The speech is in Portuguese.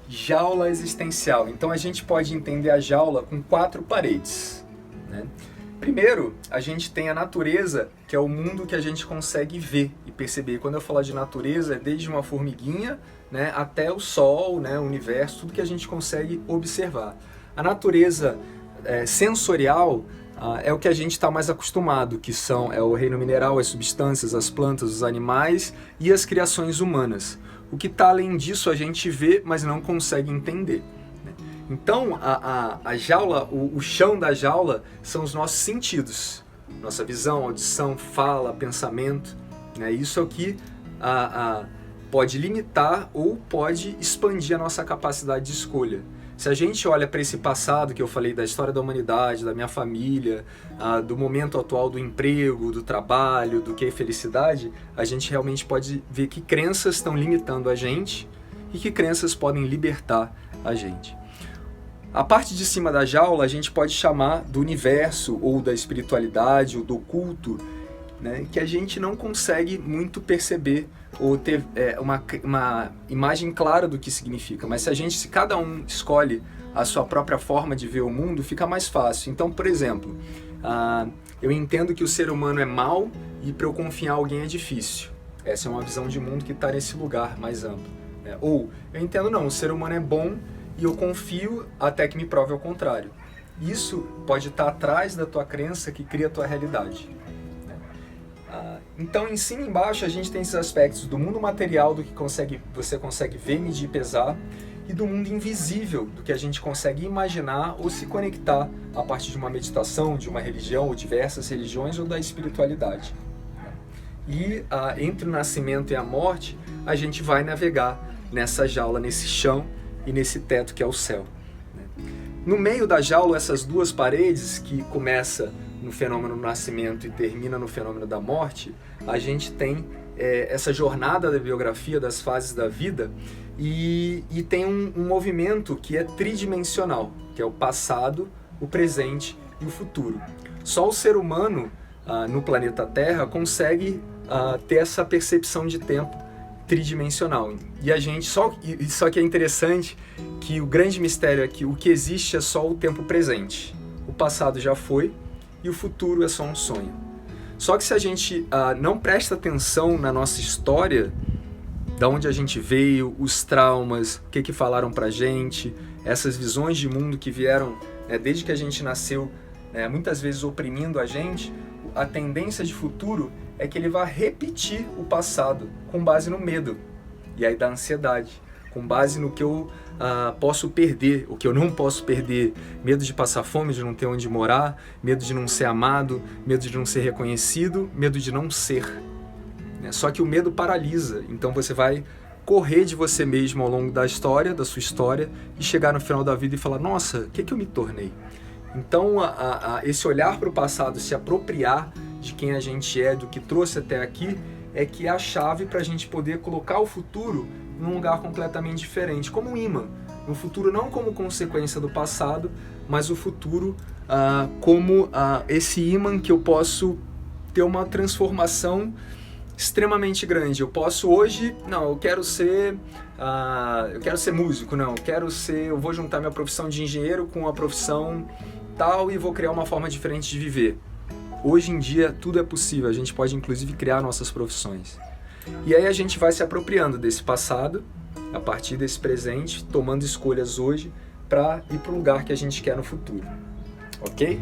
Jaula existencial. Então a gente pode entender a jaula com 4 paredes, né? Primeiro, a gente tem a natureza, que é o mundo que a gente consegue ver e perceber. Quando eu falo de natureza, é desde uma formiguinha, né, até o sol, né, o universo, tudo que a gente consegue observar. A natureza sensorial é o que a gente está mais acostumado, que é o reino mineral, as substâncias, as plantas, os animais e as criações humanas. O que está além disso a gente vê, mas não consegue entender. Então, a jaula, o chão da jaula são os nossos sentidos. Nossa visão, audição, fala, pensamento, né? Isso é o que pode limitar ou pode expandir a nossa capacidade de escolha. Se a gente olha para esse passado que eu falei da história da humanidade, da minha família, do momento atual do emprego, do trabalho, do que é felicidade, a gente realmente pode ver que crenças estão limitando a gente e que crenças podem libertar a gente. A parte de cima da jaula a gente pode chamar do universo ou da espiritualidade ou do oculto, né, que a gente não consegue muito perceber ou ter uma imagem clara do que significa. Mas se cada um escolhe a sua própria forma de ver o mundo, fica mais fácil. Então, por exemplo, eu entendo que o ser humano é mau e para eu confiar em alguém é difícil. Essa é uma visão de mundo que está nesse lugar mais amplo. Ou eu entendo, não, o ser humano é bom e eu confio até que me prove ao contrário. Isso pode estar atrás da tua crença que cria a tua realidade. Então, em cima e embaixo, a gente tem esses aspectos do mundo material, do que você consegue ver, medir, pesar, e do mundo invisível, do que a gente consegue imaginar ou se conectar a partir de uma meditação, de uma religião, ou diversas religiões, ou da espiritualidade. E entre o nascimento e a morte, a gente vai navegar nessa jaula, nesse chão e nesse teto que é o céu. No meio da jaula, essas 2 paredes, que começa no fenômeno do nascimento e termina no fenômeno da morte, a gente tem essa jornada da biografia das fases da vida e tem um movimento que é tridimensional, que é o passado, o presente e o futuro. Só o ser humano no planeta Terra consegue ter essa percepção de tempo tridimensional. E a gente só que é interessante que o grande mistério é que o que existe é só o tempo presente. O passado já foi e o futuro é só um sonho. Só que se a gente não presta atenção na nossa história, da onde a gente veio, os traumas, o que falaram pra gente, essas visões de mundo que vieram desde que a gente nasceu, muitas vezes oprimindo a gente, a tendência de futuro é que ele vai repetir o passado com base no medo e aí da ansiedade, com base no que eu posso perder, o que eu não posso perder, medo de passar fome, de não ter onde morar, medo de não ser amado, medo de não ser reconhecido, medo de não ser. Só que o medo paralisa, então você vai correr de você mesmo ao longo da história, da sua história, e chegar no final da vida e falar, nossa, o que eu me tornei? Então, esse olhar para o passado, se apropriar de quem a gente é, do que trouxe até aqui, é que é a chave para a gente poder colocar o futuro num lugar completamente diferente, como um imã. O futuro não como consequência do passado, mas o futuro como esse imã que eu posso ter uma transformação extremamente grande. Eu posso hoje, não, eu quero ser músico, não, eu vou juntar minha profissão de engenheiro com a profissão tal e vou criar uma forma diferente de viver. Hoje em dia tudo é possível, a gente pode inclusive criar nossas profissões. E aí a gente vai se apropriando desse passado, a partir desse presente, tomando escolhas hoje para ir para o lugar que a gente quer no futuro. Ok?